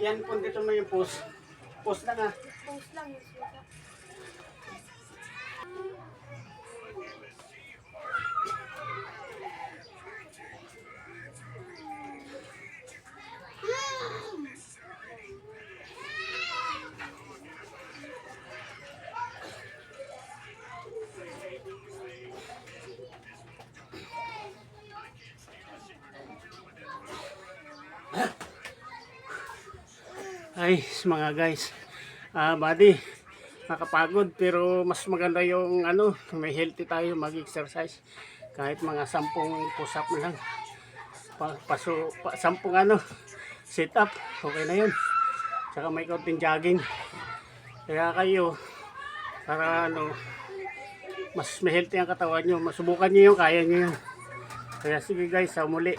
Yan po dito mo yung post. Post lang ah. Post lang yung suka. Ay, mga guys. Buddy, nakapagod pero mas maganda yung ano, may healthy tayo mag-exercise. Kahit mga 10 push up lang. Sampung ano, sit up, okay na yun. Saka may konting jogging. Kaya kayo, para ano, mas may healthy ang katawan nyo. Masubukan nyo yung kaya nyo yun. Kaya sige guys, sa muli.